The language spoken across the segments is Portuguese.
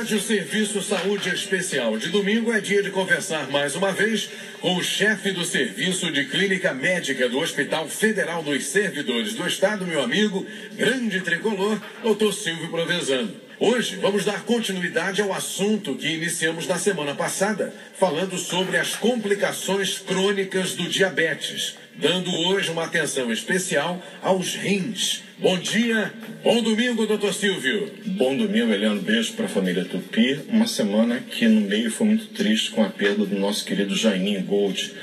Rádio Serviço Saúde Especial. De domingo é dia de conversar mais uma vez com o chefe do Serviço de Clínica Médica do Hospital Federal dos Servidores do Estado, meu amigo, grande tricolor, Dr. Silvio Provenzano. Hoje vamos dar continuidade ao assunto que iniciamos na semana passada, falando sobre as complicações crônicas do diabetes, dando hoje uma atenção especial aos rins. Bom dia, bom domingo, doutor Silvio. Bom domingo, Eliano. Beijo para a família Tupi. Uma semana que no meio foi muito triste com a perda do nosso querido Jaiminho Gold,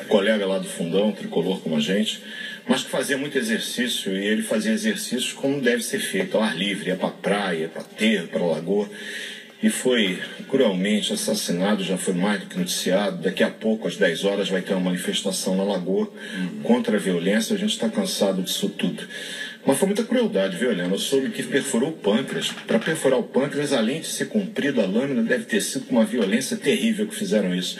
colega lá do Fundão, tricolor como a gente, mas que fazia muito exercício, e ele fazia exercícios como deve ser feito, ao ar livre, ia para a praia, para a terra, para a lagoa, e foi cruelmente assassinado, já foi mais do que noticiado. Daqui a pouco, às 10 horas, vai ter uma manifestação na lagoa contra a violência. A gente está cansado disso tudo. Mas foi muita crueldade, viu, Helena? Eu soube que perfurou o pâncreas. Para perfurar o pâncreas, além de ser comprida a lâmina, deve ter sido com uma violência terrível que fizeram isso.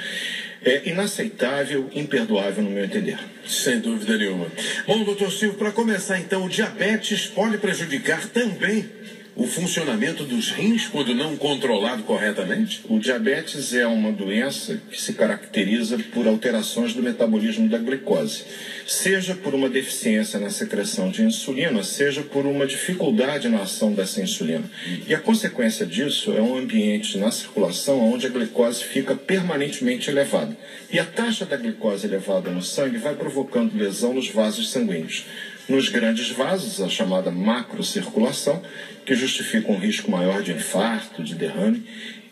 É inaceitável, imperdoável no meu entender. Sem dúvida nenhuma. Bom, doutor Silvio, para começar então, o diabetes pode prejudicar também o funcionamento dos rins quando não controlado corretamente? O diabetes é uma doença que se caracteriza por alterações do metabolismo da glicose, seja por uma deficiência na secreção de insulina, seja por uma dificuldade na ação dessa insulina. E a consequência disso é um ambiente na circulação onde a glicose fica permanentemente elevada. E a taxa da glicose elevada no sangue vai provocando lesão nos vasos sanguíneos. Nos grandes vasos, a chamada macrocirculação, que justifica um risco maior de infarto, de derrame,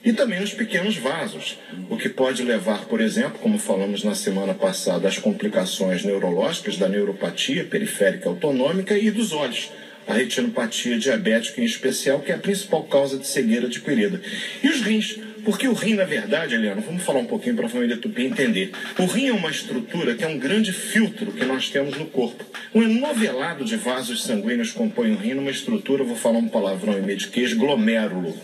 e também nos pequenos vasos, o que pode levar, por exemplo, como falamos na semana passada, às complicações neurológicas da neuropatia periférica autonômica e dos olhos, a retinopatia diabética em especial, que é a principal causa de cegueira adquirida. E os rins, porque o rim, na verdade, Eliana, vamos falar um pouquinho para a família Tupi entender. O rim é uma estrutura que é um grande filtro que nós temos no corpo. Um enovelado de vasos sanguíneos compõe o rim numa estrutura, vou falar um palavrão em mediquês, glomérulo.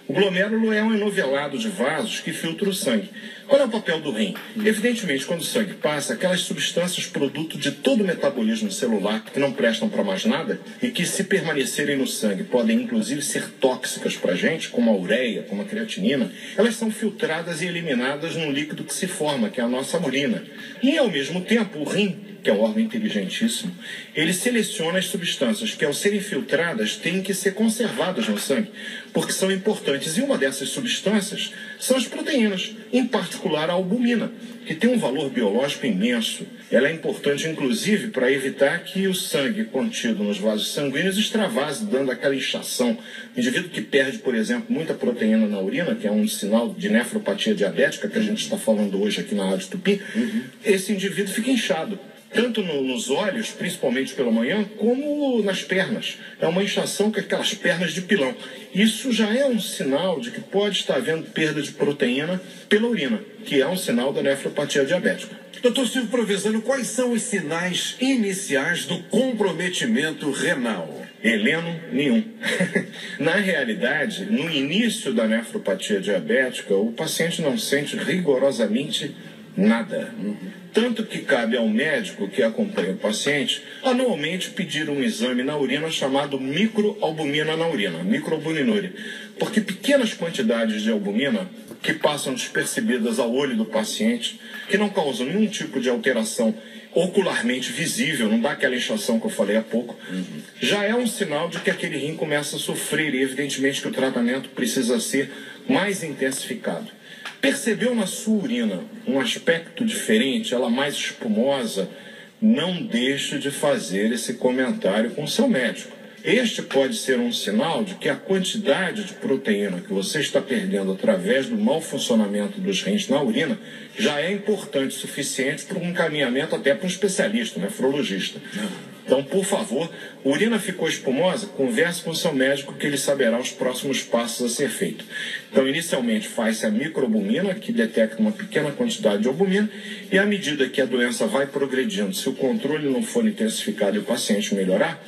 O glomérulo é um enovelado de vasos que filtra o sangue. Qual é o papel do rim? Evidentemente, quando o sangue passa, aquelas substâncias produto de todo o metabolismo celular que não prestam para mais nada e que, se permanecerem no sangue, podem inclusive ser tóxicas para a gente, como a ureia, como a creatinina, elas são filtradas e eliminadas num líquido que se forma, que é a nossa urina. E, ao mesmo tempo, o rim, que é um órgão inteligentíssimo, ele seleciona as substâncias que, ao serem filtradas, têm que ser conservadas no sangue, porque são importantes. E uma dessas substâncias são as proteínas, em particular a albumina, que tem um valor biológico imenso. Ela é importante, inclusive, para evitar que o sangue contido nos vasos sanguíneos extravase, dando aquela inchação. O indivíduo que perde, por exemplo, muita proteína na urina, que é um sinal de nefropatia diabética, que a gente está falando hoje aqui na Rádio Tupi, esse indivíduo fica inchado. Tanto nos olhos, principalmente pela manhã, como nas pernas. É uma inchação com aquelas pernas de pilão. Isso já é um sinal de que pode estar havendo perda de proteína pela urina, que é um sinal da nefropatia diabética. Doutor Silvio Provenzano, quais são os sinais iniciais do comprometimento renal? Heleno, nenhum. Na realidade, no início da nefropatia diabética, o paciente não sente rigorosamente nada. Tanto que cabe ao médico que acompanha o paciente anualmente pedir um exame na urina chamado microalbumina na urina, microalbuminúria, porque pequenas quantidades de albumina que passam despercebidas ao olho do paciente, que não causam nenhum tipo de alteração ocularmente visível, não dá aquela inchação que eu falei há pouco, já é um sinal de que aquele rim começa a sofrer, e evidentemente que o tratamento precisa ser mais intensificado. Percebeu na sua urina um aspecto diferente, ela mais espumosa? Não deixe de fazer esse comentário com o seu médico. Este pode ser um sinal de que a quantidade de proteína que você está perdendo através do mau funcionamento dos rins na urina já é importante o suficiente para um encaminhamento até para um especialista, um nefrologista. Então, por favor, urina ficou espumosa? Converse com o seu médico que ele saberá os próximos passos a ser feito. Então, inicialmente faz-se a microalbumina, que detecta uma pequena quantidade de albumina, e à medida que a doença vai progredindo, se o controle não for intensificado e o paciente melhorar,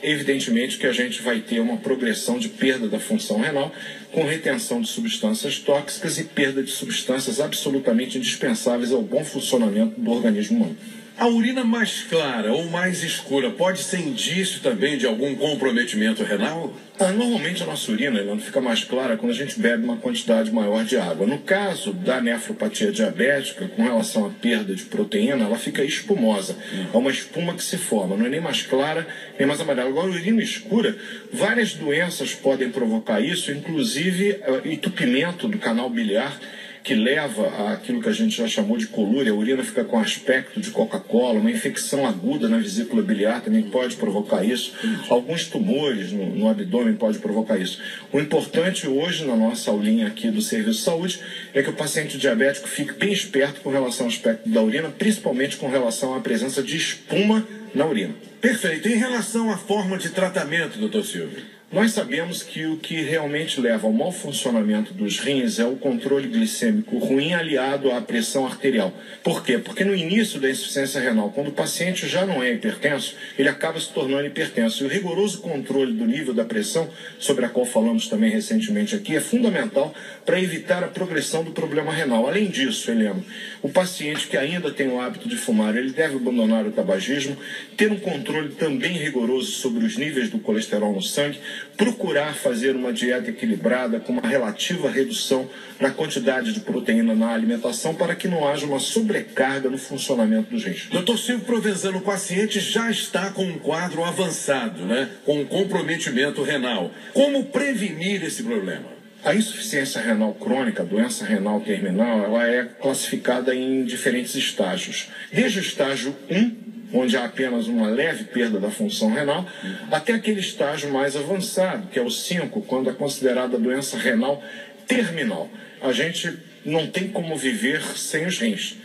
evidentemente que a gente vai ter uma progressão de perda da função renal, com retenção de substâncias tóxicas e perda de substâncias absolutamente indispensáveis ao bom funcionamento do organismo humano. A urina mais clara ou mais escura pode ser indício também de algum comprometimento renal? Normalmente a nossa urina ela fica mais clara quando a gente bebe uma quantidade maior de água. No caso da nefropatia diabética, com relação à perda de proteína, ela fica espumosa. É uma espuma que se forma, não é nem mais clara, nem mais amarela. Agora, a urina escura, várias doenças podem provocar isso, inclusive entupimento do canal biliar, que leva àquilo que a gente já chamou de colúria. A urina fica com aspecto de Coca-Cola, uma infecção aguda na vesícula biliar também pode provocar isso. Alguns tumores no abdômen pode provocar isso. O importante hoje, na nossa aulinha aqui do Serviço de Saúde, é que o paciente diabético fique bem esperto com relação ao aspecto da urina, principalmente com relação à presença de espuma na urina. Perfeito. Em relação à forma de tratamento, doutor Silvio? Nós sabemos que o que realmente leva ao mau funcionamento dos rins é o controle glicêmico ruim aliado à pressão arterial. Por quê? Porque no início da insuficiência renal, quando o paciente já não é hipertenso, ele acaba se tornando hipertenso. E o rigoroso controle do nível da pressão, sobre a qual falamos também recentemente aqui, é fundamental para evitar a progressão do problema renal. Além disso, Helena, o paciente que ainda tem o hábito de fumar, ele deve abandonar o tabagismo, ter um controle também rigoroso sobre os níveis do colesterol no sangue, procurar fazer uma dieta equilibrada com uma relativa redução na quantidade de proteína na alimentação para que não haja uma sobrecarga no funcionamento dos rins. Doutor Silvio Provenzano, o paciente já está com um quadro avançado, com um comprometimento renal. Como prevenir esse problema? A insuficiência renal crônica, a doença renal terminal, ela é classificada em diferentes estágios. Desde o estágio 1, onde há apenas uma leve perda da função renal, até aquele estágio mais avançado, que é o 5, quando é considerada doença renal terminal. A gente não tem como viver sem os rins.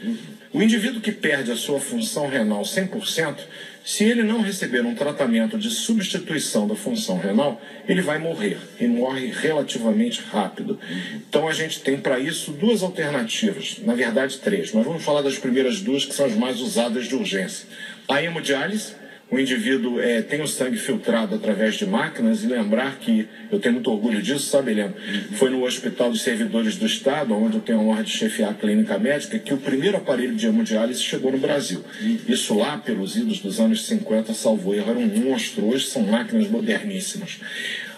O indivíduo que perde a sua função renal 100%, se ele não receber um tratamento de substituição da função renal, ele vai morrer, e morre relativamente rápido. Então a gente tem para isso duas alternativas, na verdade 3, mas vamos falar das primeiras duas, que são as mais usadas de urgência. A hemodiálise, o indivíduo tem o sangue filtrado através de máquinas, e lembrar que, eu tenho muito orgulho disso, sabe, Helena? Foi no Hospital dos Servidores do Estado, onde eu tenho a honra de chefiar a clínica médica, que o primeiro aparelho de hemodiálise chegou no Brasil. Isso lá, pelos idos dos anos 50, salvo erro, era um monstro. Hoje são máquinas moderníssimas.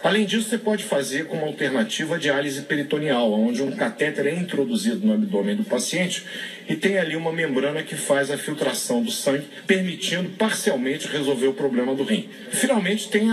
Além disso, você pode fazer como alternativa a diálise peritoneal, onde um catéter é introduzido no abdômen do paciente e tem ali uma membrana que faz a filtração do sangue, permitindo parcialmente resolver o problema do rim. Finalmente, tem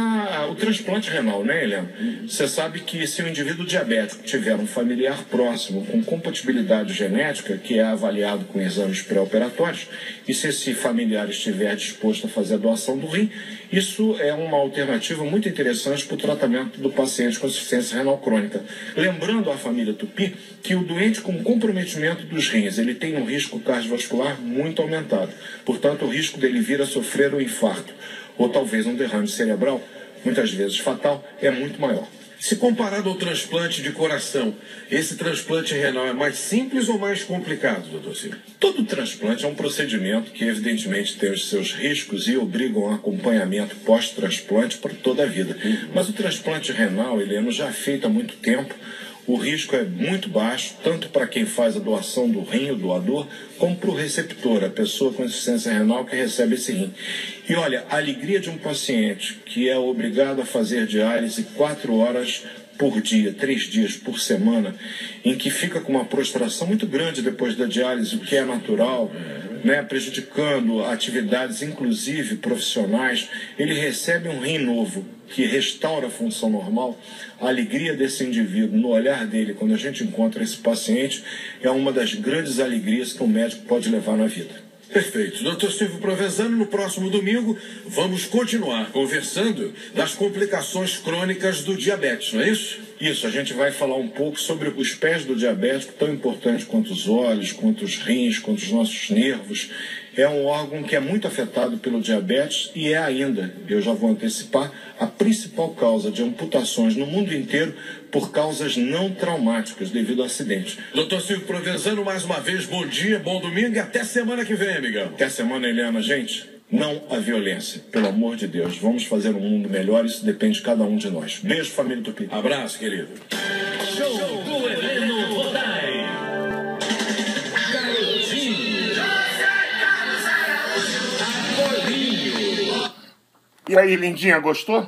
o transplante renal, né, Helena? Você sabe que se o indivíduo diabético tiver um familiar próximo com compatibilidade genética, que é avaliado com exames pré-operatórios, e se esse familiar estiver disposto a fazer a doação do rim, isso é uma alternativa muito interessante para o tratamento do paciente com insuficiência renal crônica. Lembrando à família Tupi que o doente com comprometimento dos rins, ele tem um risco cardiovascular muito aumentado. Portanto, o risco dele vir a sofrer um infarto ou talvez um derrame cerebral, muitas vezes fatal, é muito maior. Se comparado ao transplante de coração, esse transplante renal é mais simples ou mais complicado, doutor Silvio? Todo transplante é um procedimento que, evidentemente, tem os seus riscos e obriga um acompanhamento pós-transplante para toda a vida. Mas o transplante renal, Helena, já é feito há muito tempo. O risco é muito baixo, tanto para quem faz a doação do rim, o doador, como para o receptor, a pessoa com insuficiência renal que recebe esse rim. E olha, a alegria de um paciente que é obrigado a fazer diálise 4 horas por dia, 3 dias por semana, em que fica com uma prostração muito grande depois da diálise, o que é natural, prejudicando atividades, inclusive profissionais, ele recebe um rim novo, que restaura a função normal. A alegria desse indivíduo, no olhar dele, quando a gente encontra esse paciente, é uma das grandes alegrias que um médico pode levar na vida. Perfeito. Doutor Silvio Provenzano, no próximo domingo, vamos continuar conversando das complicações crônicas do diabetes, não é isso? Isso, a gente vai falar um pouco sobre os pés do diabético, tão importante quanto os olhos, quanto os rins, quanto os nossos nervos. É um órgão que é muito afetado pelo diabetes e é ainda, eu já vou antecipar, a principal causa de amputações no mundo inteiro por causas não traumáticas devido a acidentes. Doutor Silvio Provenzano, mais uma vez, bom dia, bom domingo e até semana que vem, amigão. Até semana, Helena. Gente, não a violência. Pelo amor de Deus, vamos fazer um mundo melhor, isso depende de cada um de nós. Beijo, família Tupi. Abraço, querido. Show do Heleno Rodai. Garotinho. E aí, lindinha, gostou?